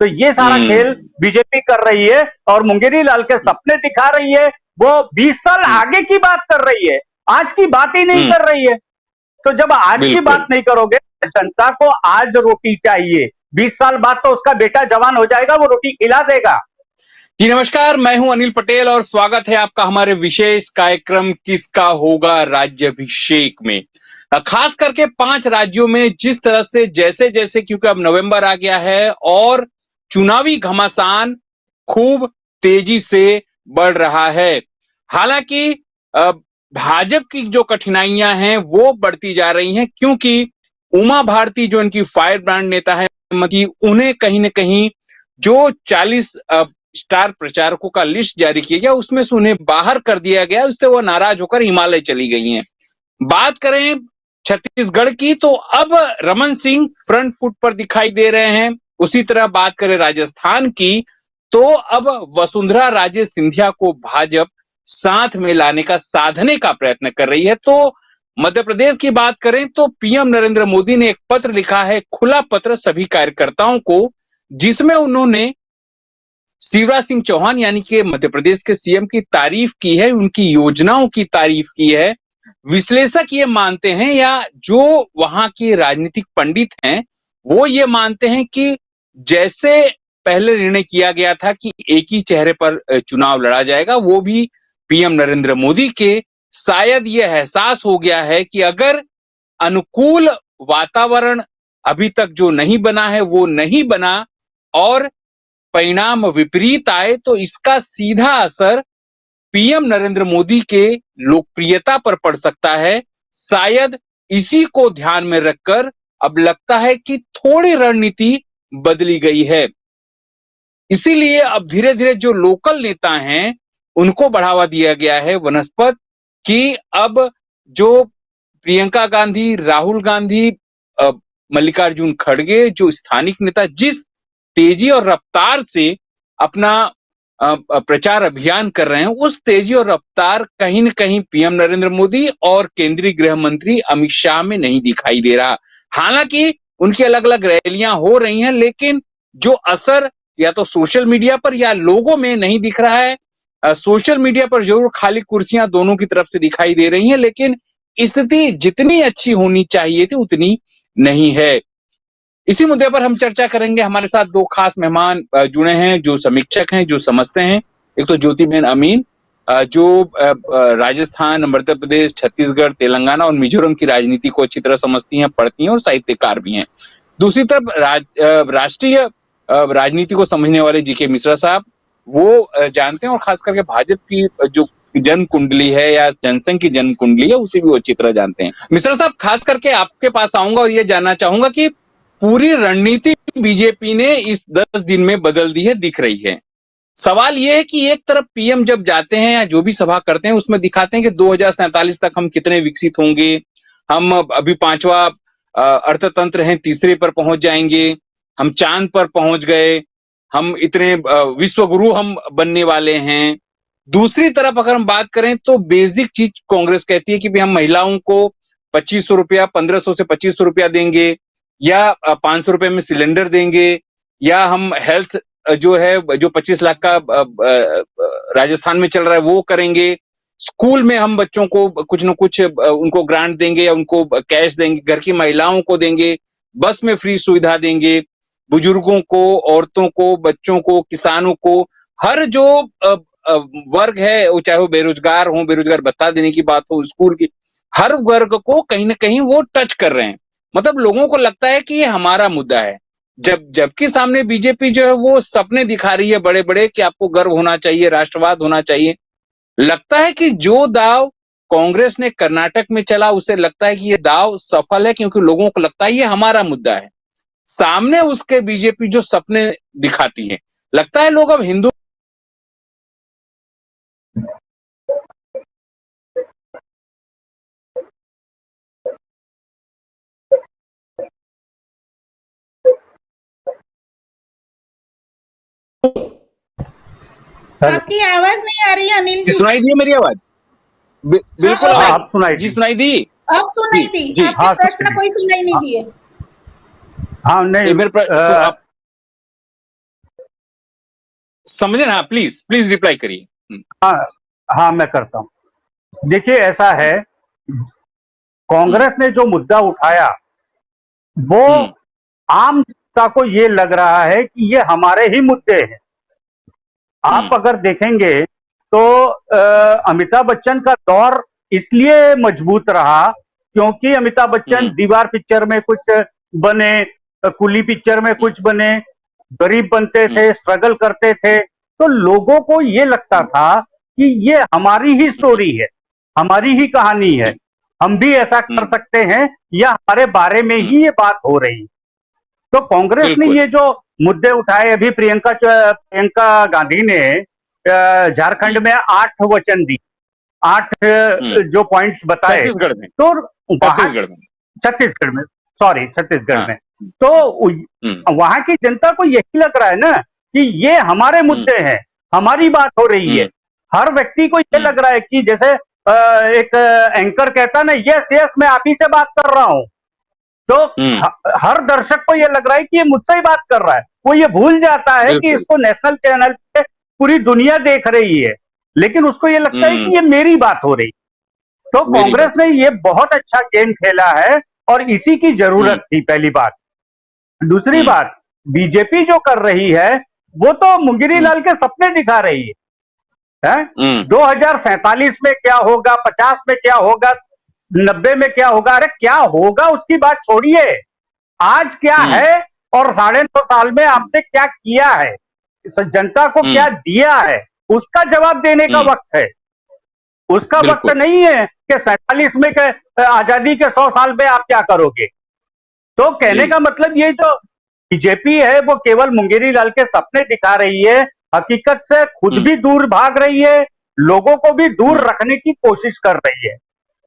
तो ये सारा खेल बीजेपी कर रही है और मुंगेरी लाल के सपने दिखा रही है। वो 20 साल आगे की बात कर रही है, आज की बात ही नहीं कर रही है। तो जब आज की बात नहीं करोगे, जनता को आज रोटी चाहिए, 20 साल बाद तो उसका बेटा जवान हो जाएगा, वो रोटी खिला देगा। जी नमस्कार, मैं हूं अनिल पटेल और स्वागत है आपका हमारे विशेष कार्यक्रम किसका होगा राज्याभिषेक में। खास करके 5 राज्यों में जिस तरह से जैसे जैसे, क्योंकि अब नवंबर आ गया है और चुनावी घमासान खूब तेजी से बढ़ रहा है। हालांकि भाजपा की जो कठिनाइयां हैं वो बढ़ती जा रही हैं, क्योंकि उमा भारती जो इनकी फायर ब्रांड नेता है, उन्हें कहीं ना कहीं जो 40 स्टार प्रचारकों का लिस्ट जारी किया गया उसमें से उन्हें बाहर कर दिया गया, उससे वो नाराज होकर हिमालय चली गई हैं। बात करें छत्तीसगढ़ की तो अब रमन सिंह फ्रंट फुट पर दिखाई दे रहे हैं। उसी तरह बात करें राजस्थान की तो अब वसुंधरा राजे सिंधिया को भाजपा साथ में लाने का साधने का प्रयत्न कर रही है। तो मध्य प्रदेश की बात करें तो पीएम नरेंद्र मोदी ने एक पत्र लिखा है, खुला पत्र सभी कार्यकर्ताओं को, जिसमें उन्होंने शिवराज सिंह चौहान यानी कि मध्य प्रदेश के सीएम की तारीफ की है, उनकी योजनाओं की तारीफ की है। विश्लेषक ये मानते हैं या जो वहां के राजनीतिक पंडित हैं वो ये मानते हैं कि जैसे पहले निर्णय किया गया था कि एक ही चेहरे पर चुनाव लड़ा जाएगा, वो भी पीएम नरेंद्र मोदी के शायद ये एहसास हो गया है कि अगर अनुकूल वातावरण अभी तक जो नहीं बना है वो नहीं बना और परिणाम विपरीत आए तो इसका सीधा असर पीएम नरेंद्र मोदी के लोकप्रियता पर पड़ सकता है। शायद इसी को ध्यान में रखकर अब लगता है कि थोड़ी रणनीति बदली गई है। इसीलिए अब धीरे धीरे जो लोकल नेता हैं उनको बढ़ावा दिया गया है वनस्पत कि अब जो प्रियंका गांधी, राहुल गांधी, मल्लिकार्जुन खड़गे जो स्थानिक नेता जिस तेजी और रफ्तार से अपना प्रचार अभियान कर रहे हैं, उस तेजी और रफ्तार कहीं न कहीं पीएम नरेंद्र मोदी और केंद्रीय गृह मंत्री अमित शाह में नहीं दिखाई दे रहा। हालांकि उनकी अलग अलग रैलियां हो रही हैं, लेकिन जो असर या तो सोशल मीडिया पर या लोगों में नहीं दिख रहा है। सोशल मीडिया पर जरूर खाली कुर्सियां दोनों की तरफ से दिखाई दे रही हैं, लेकिन स्थिति जितनी अच्छी होनी चाहिए थी उतनी नहीं है। इसी मुद्दे पर हम चर्चा करेंगे। हमारे साथ 2 खास मेहमान जुड़े हैं जो समीक्षक हैं, जो समझते हैं। एक तो ज्योतिबेन अमीन जो राजस्थान, मध्य प्रदेश, छत्तीसगढ़, तेलंगाना और मिजोरम की राजनीति को अच्छी तरह समझती हैं, पढ़ती हैं और साहित्यकार भी हैं। दूसरी तरफ राष्ट्रीय राजनीति को समझने वाले जीके मिश्रा साहब, वो जानते हैं और खास करके भाजपा की जो जन कुंडली है या जनसंघ की जन कुंडली है उसे भी वो अच्छी तरह जानते हैं। मिश्रा साहब, खास करके आपके पास आऊंगा और ये जानना चाहूंगा कि पूरी रणनीति बीजेपी ने इस 10 दिन में बदल दी है, दिख रही है। सवाल यह है कि एक तरफ पीएम जब जाते हैं या जो भी सभा करते हैं उसमें दिखाते हैं कि 2047 तक हम कितने विकसित होंगे, हम अभी 5वां अर्थतंत्र हैं, तीसरे पर पहुंच जाएंगे, हम चांद पर पहुंच गए, हम इतने विश्व गुरु हम बनने वाले हैं। दूसरी तरफ अगर हम बात करें तो बेसिक चीज कांग्रेस कहती है कि भी हम महिलाओं को 2500 रुपया, 1500 से 2500 रुपया देंगे या 500 रुपए में सिलेंडर देंगे, या हम हेल्थ जो है जो 25 लाख का राजस्थान में चल रहा है वो करेंगे। स्कूल में हम बच्चों को कुछ न कुछ उनको ग्रांट देंगे या उनको कैश देंगे, घर की महिलाओं को देंगे, बस में फ्री सुविधा देंगे, बुजुर्गों को, औरतों को, बच्चों को, किसानों को, हर जो वर्ग है वो चाहे वो बेरोजगार हो, बेरोजगार भत्ता देने की बात हो, स्कूल की, हर वर्ग को कहीं ना कहीं वो टच कर रहे हैं। मतलब लोगों को लगता है कि ये हमारा मुद्दा है, जबकि सामने बीजेपी जो है वो सपने दिखा रही है बड़े बड़े कि आपको गर्व होना चाहिए, राष्ट्रवाद होना चाहिए। लगता है कि जो दाव कांग्रेस ने कर्नाटक में चला उसे लगता है कि ये दाव सफल है, क्योंकि लोगों को लगता है ये हमारा मुद्दा है। सामने उसके बीजेपी जो सपने दिखाती है, लगता है लोग अब हिंदू आपकी आवाज नहीं आ रही है अनिल जी। सुनाई दी मेरी आवाज? बिल्कुल आप सुनाई जी, सुनाई दी। अब सुनाई दी, आपके प्रश्न कोई सुनाई नहीं दिए। हाँ नहीं, मेरे समझे ना, प्लीज प्लीज रिप्लाई करिए। हाँ हाँ, मैं करता हूं। देखिए, ऐसा है, कांग्रेस ने जो मुद्दा उठाया वो आम जनता को ये लग रहा है कि ये हमारे ही मुद्दे हैं। आप अगर देखेंगे तो अमिताभ बच्चन का दौर इसलिए मजबूत रहा क्योंकि अमिताभ बच्चन दीवार पिक्चर में कुछ बने, कुली पिक्चर में कुछ बने, गरीब बनते थे, स्ट्रगल करते थे, तो लोगों को ये लगता था कि ये हमारी ही स्टोरी है, हमारी ही कहानी है, हम भी ऐसा कर सकते हैं, या हमारे बारे में ही ये बात हो रही। तो कांग्रेस ने ये जो मुद्दे उठाए, अभी प्रियंका गांधी ने झारखंड में 8 वचन दी, 8 जो पॉइंट्स बताए, छत्तीसगढ़ में, छत्तीसगढ़ में, सॉरी, छत्तीसगढ़ में, तो वहां की जनता को यही लग रहा है ना कि ये हमारे मुद्दे हैं, हमारी बात हो रही है। हर व्यक्ति को ये लग रहा है कि जैसे एक एंकर कहता ना, यस यस मैं आप ही से बात कर रहा हूं, तो हर दर्शक को ये लग रहा है कि ये मुझसे ही बात कर रहा है। वो ये भूल जाता है कि इसको नेशनल चैनल पे पूरी दुनिया देख रही है, लेकिन उसको ये लगता है कि ये मेरी बात हो रही। तो कांग्रेस ने ये बहुत अच्छा गेम खेला है और इसी की जरूरत थी, पहली बात। दूसरी बात, बीजेपी जो कर रही है वो तो मुंगेरी लाल के सपने दिखा रही है। 2047 में क्या होगा, 50 में क्या होगा, 90 में क्या होगा, अरे क्या होगा उसकी बात छोड़िए, आज क्या है और 9.5 साल में आपने क्या किया है, जनता को क्या दिया है, उसका जवाब देने का वक्त है। उसका वक्त नहीं है कि 47 में आजादी के 100 साल में आप क्या करोगे। तो कहने का मतलब ये जो बीजेपी है वो केवल मुंगेरी लाल के सपने दिखा रही है, हकीकत से खुद भी दूर भाग रही है, लोगों को भी दूर रखने की कोशिश कर रही है।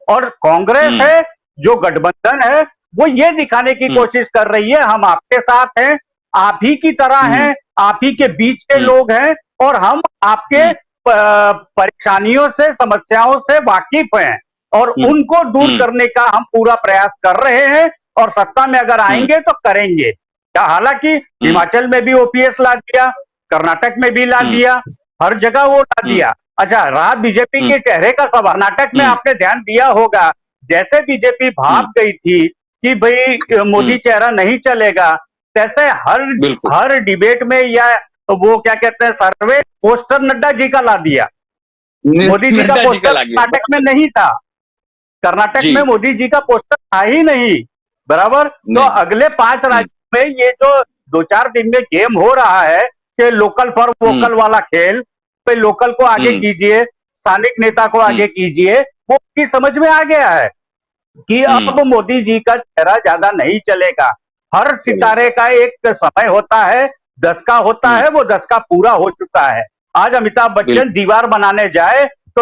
और कांग्रेस है जो गठबंधन है वो ये दिखाने की कोशिश कर रही है, हम आपके साथ हैं, आप ही की तरह हैं, आप ही के बीच के लोग हैं और हम आपके परेशानियों से, समस्याओं से वाकिफ हैं और उनको दूर करने का हम पूरा प्रयास कर रहे हैं और सत्ता में अगर आएंगे तो करेंगे। हालांकि हिमाचल में भी ओपीएस ला दिया, कर्नाटक में भी ला दिया, हर जगह वो ला दिया। अच्छा, रहा बीजेपी के चेहरे का सवाल, कर्नाटक में आपने ध्यान दिया होगा, जैसे बीजेपी भाग गई थी कि भाई मोदी चेहरा नहीं चलेगा, तैसे हर डिबेट में या वो क्या कहते हैं सर्वे पोस्टर नड्डा जी का ला दिया। मोदी जी का पोस्टर कर्नाटक में नहीं था, कर्नाटक में मोदी जी का पोस्टर था ही नहीं, बराबर। तो अगले 5 राज्यों में ये जो 2-4 दिन में गेम हो रहा है कि लोकल फॉर वोकल वाला खेल, पे लोकल को आगे कीजिए, स्थानिक नेता को आगे कीजिए, वो की समझ में आ गया है कि अब मोदी जी का चेहरा ज्यादा नहीं चलेगा। हर सितारे का एक समय होता है, 10 का होता है, वो 10 का पूरा हो चुका है। आज अमिताभ बच्चन दीवार बनाने जाए तो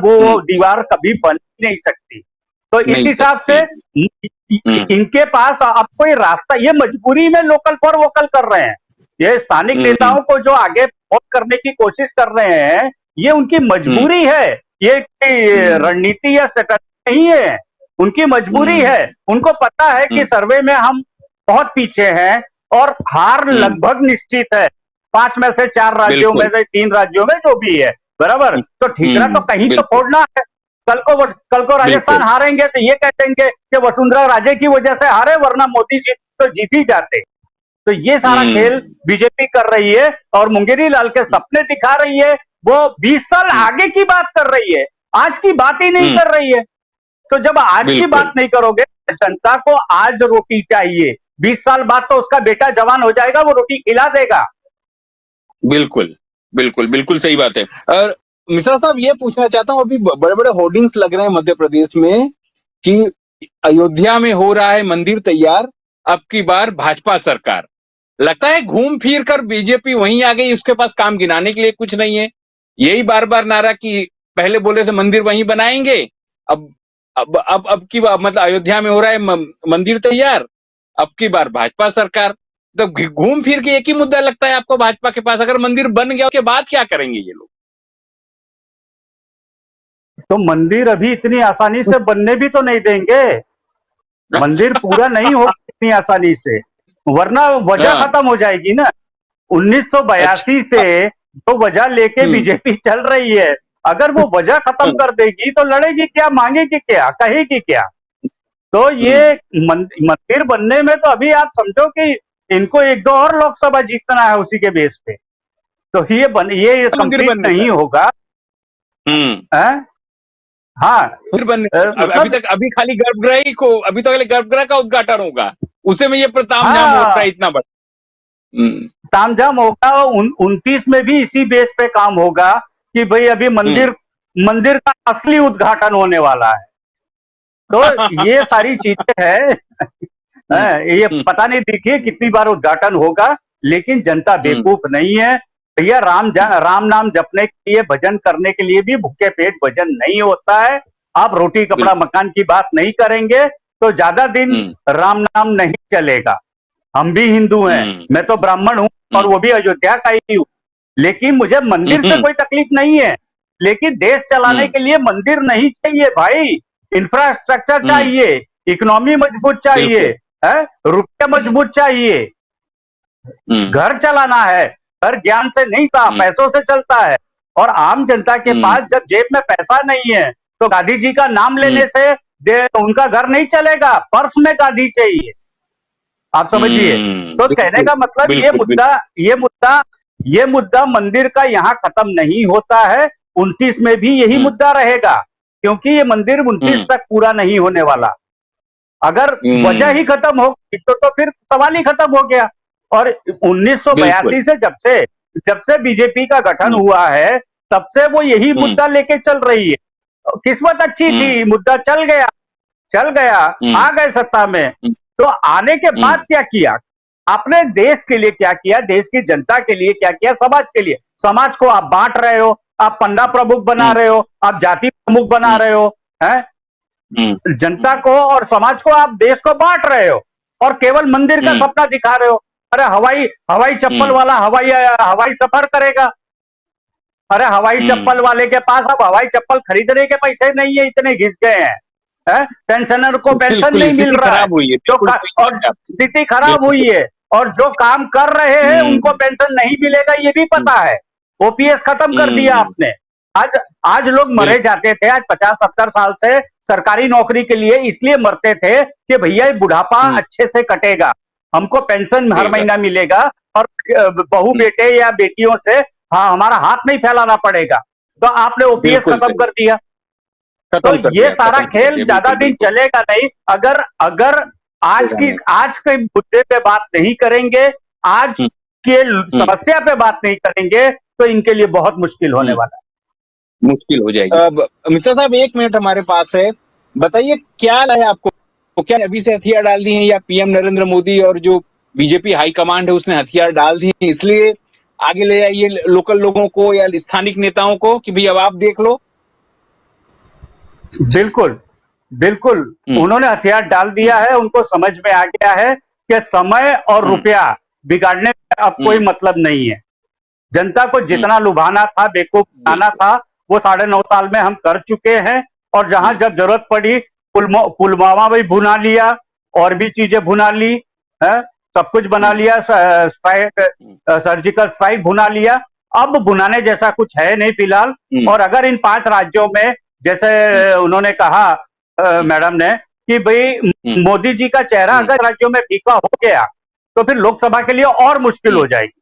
वो दीवार कभी बन नहीं सकती। तो इस हिसाब से इनके पास अब कोई रास्ता, ये मजबूरी में लोकल फॉर वोकल कर रहे हैं, ये स्थानिक नेताओं को जो आगे वोट करने की कोशिश कर रहे हैं, ये उनकी मजबूरी है, ये रणनीति या स्ट्रेटजी नहीं है, उनकी मजबूरी है। उनको पता है कि सर्वे में हम बहुत पीछे हैं और हार लगभग निश्चित है, 5 में से 4 राज्यों में से 3 राज्यों में जो भी है, बराबर। तो ठीकरा तो कहीं तो फोड़ना है। कल को राजस्थान हारेंगे तो ये कह देंगे कि वसुंधरा राजे की वजह से हारे, वरना मोदी जी तो जीत ही जाते। तो ये सारा खेल बीजेपी कर रही है और मुंगेरी लाल के सपने दिखा रही है। वो 20 साल आगे की बात कर रही है, आज की बात ही नहीं कर रही है। तो जब आज की बात नहीं करोगे, जनता को आज रोटी चाहिए, 20 साल बाद तो उसका बेटा जवान हो जाएगा, वो रोटी खिला देगा। बिल्कुल बिल्कुल बिल्कुल सही बात है। और मिश्रा साहब, ये पूछना चाहता हूँ, अभी बड़े बड़े होर्डिंग्स लग रहे हैं मध्य प्रदेश में कि अयोध्या में हो रहा है मंदिर तैयार, अब की बार भाजपा सरकार। लगता है घूम फिर कर बीजेपी वहीं आ गई, उसके पास काम गिनाने के लिए कुछ नहीं है। यही बार बार नारा कि पहले बोले थे मंदिर वहीं बनाएंगे, अब की बार मतलब अयोध्या में हो रहा है मंदिर तैयार, अब की बार भाजपा सरकार। तो घूम फिर के एक ही मुद्दा लगता है आपको भाजपा के पास, अगर मंदिर बन गया उसके बाद क्या करेंगे ये लोग? तो मंदिर अभी इतनी आसानी से बनने भी तो नहीं देंगे, मंदिर पूरा नहीं होगा इतनी आसानी से, वरना वजह खत्म हो जाएगी ना। 1982 से जो वजह लेके बीजेपी चल रही है, अगर वो वजह खत्म कर देगी तो लड़ेगी क्या, मांगेगी क्या, कहेगी क्या? तो ये मंदिर बनने में तो अभी आप समझो कि इनको 1-2 और लोकसभा जीतना है उसी के बेस पे, तो ये कंप्लीट नहीं होगा। हाँ, फिर अभी खाली अभी तो खाली गर्भगृह का उद्घाटन होगा, उसे में ये तामझाम हो रहा है इतना बड़ा तामझाम होगा। 29 में भी इसी बेस पे काम होगा कि भाई अभी मंदिर का असली उद्घाटन होने वाला है। तो ये सारी चीजें हैं। ये पता नहीं, देखिए कितनी बार उद्घाटन होगा, लेकिन जनता बेवकूफ नहीं है भैया। राम नाम जपने के लिए, भजन करने के लिए भी भूखे पेट भजन नहीं होता है। आप रोटी कपड़ा मकान की बात नहीं करेंगे तो ज्यादा दिन राम नाम नहीं चलेगा। हम भी हिंदू हैं, मैं तो ब्राह्मण हूं और वो भी अयोध्या का ही हूं, लेकिन मुझे मंदिर से कोई तकलीफ नहीं है। लेकिन देश चलाने के लिए मंदिर नहीं चाहिए भाई, इंफ्रास्ट्रक्चर चाहिए, इकोनॉमी मजबूत चाहिए, रुपया मजबूत चाहिए। घर चलाना है, घर ज्ञान से नहीं था, पैसों से चलता है। और आम जनता के पास जब जेब में पैसा नहीं है तो गांधी जी का नाम लेने से उनका घर नहीं चलेगा, पर्स में गांधी चाहिए। आप समझिए। तो कहने का मतलब ये मुद्दा मंदिर का यहाँ खत्म नहीं होता है। 29 में भी यही मुद्दा रहेगा, क्योंकि ये मंदिर 29 तक पूरा नहीं होने वाला। अगर वजह ही खत्म हो तो फिर सवाल ही खत्म हो गया। और 1982 से जब से बीजेपी का गठन हुआ है, तब से वो यही मुद्दा लेके चल रही है। किस्मत अच्छी थी, मुद्दा चल गया, आ गए सत्ता में। तो आने के बाद क्या किया आपने? देश के लिए क्या किया, देश की जनता के लिए क्या किया, समाज के लिए? समाज को आप बांट रहे हो, आप पंडा प्रमुख बना रहे हो, आप जाति प्रमुख बना रहे हो, हैं? जनता को और समाज को, आप देश को बांट रहे हो और केवल मंदिर का सपना दिखा रहे हो। अरे हवाई चप्पल वाला हवाई सफर करेगा। अरे हवाई चप्पल वाले के पास अब हवाई चप्पल खरीदने के पैसे नहीं है, इतने घिस गए हैं। पेंशनर को पेंशन नहीं मिल रहा है, और स्थिति खराब हुई है, और जो काम कर रहे हैं उनको पेंशन नहीं मिलेगा, ये भी पता है। ओपीएस खत्म कर दिया आपने। आज लोग मरे जाते थे, आज 50-70 साल से सरकारी नौकरी के लिए इसलिए मरते थे कि भैया बुढ़ापा अच्छे से कटेगा, हमको पेंशन हर महीना मिलेगा, और बहू बेटे या बेटियों से हमारा हाथ नहीं फैलाना पड़ेगा। तो आपने ओपीएस खत्म कर दिया। तो ये सारा खेल ज्यादा दिन चलेगा नहीं। अगर आज के मुद्दे पे बात नहीं करेंगे, आज के समस्या पे बात नहीं करेंगे, तो इनके लिए बहुत मुश्किल होने वाला है, मुश्किल हो जाएगी। मिस्टर साहब 1 मिनट हमारे पास है, बताइए क्या है आपको, तो क्या अभी से हथियार डाल दिए हैं, या पीएम नरेंद्र मोदी और जो बीजेपी हाईकमांड है उसने हथियार डाल दिए, इसलिए आगे ले आइए लोकल लोगों को या स्थानिक नेताओं को कि भाई अब आप देख लो? बिल्कुल उन्होंने हथियार डाल दिया है। उनको समझ में आ गया है कि समय और रुपया बिगाड़ने में अब कोई मतलब नहीं है। जनता को जितना लुभाना था, बेवकूफ बनाना था, वो 9.5 साल में हम कर चुके हैं। और जहां जब जरूरत पड़ी पुलवामा भी भुना लिया, और भी चीजें भुना ली है, सब कुछ बना लिया, सर्जिकल स्ट्राइक भुना लिया। अब भुनाने जैसा कुछ है नहीं फिलहाल। और अगर इन 5 राज्यों में, जैसे उन्होंने कहा मैडम ने, कि भाई मोदी जी का चेहरा अगर राज्यों में फीका हो गया तो फिर लोकसभा के लिए और मुश्किल हो जाएगी।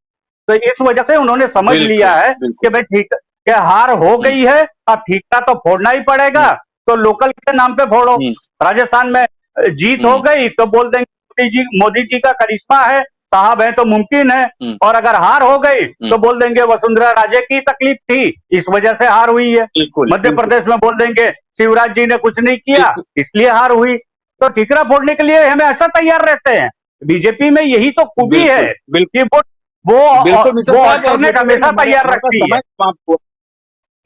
तो इस वजह से उन्होंने समझ लिया है कि भाई ठीक है, हार हो गई है, अब ठीका तो फोड़ना ही पड़ेगा, तो लोकल के नाम पे फोड़ो। राजस्थान में जीत हो गई तो बोल देंगे मोदी जी का करिश्मा है, साहब है तो मुमकिन है। और अगर हार हो गई तो बोल देंगे वसुंधरा राजे की तकलीफ थी, इस वजह से हार हुई है। मध्य प्रदेश में बोल देंगे शिवराज जी ने कुछ नहीं किया, इसलिए हार हुई। तो ठीकरा फोड़ने के लिए हमेशा तैयार रहते हैं। बीजेपी में यही तो खूबी है कि वो अल्टरनेट हमेशा तैयार रखती है।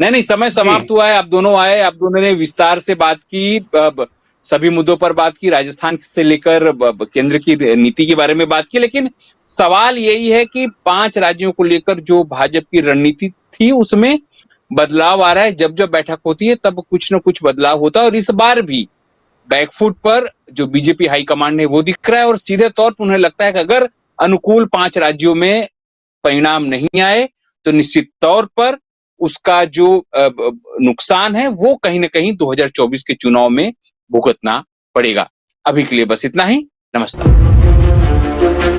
नहीं, समय समाप्त हुआ है। आप दोनों आए, आप दोनों ने विस्तार से बात की, सभी मुद्दों पर बात की, राजस्थान से लेकर केंद्र की नीति के बारे में बात की। लेकिन सवाल यही है कि 5 राज्यों को लेकर जो भाजपा की रणनीति थी उसमें बदलाव आ रहा है। जब जब बैठक होती है तब कुछ न कुछ बदलाव होता है, और इस बार भी बैकफुट पर जो बीजेपी हाईकमांड है वो दिख रहा है। और सीधे तौर पर उन्हें लगता है कि अगर अनुकूल 5 राज्यों में परिणाम नहीं आए तो निश्चित तौर पर उसका जो नुकसान है वो कहीं ना कहीं 2024 के चुनाव में भुगतना पड़ेगा। अभी के लिए बस इतना ही। नमस्कार।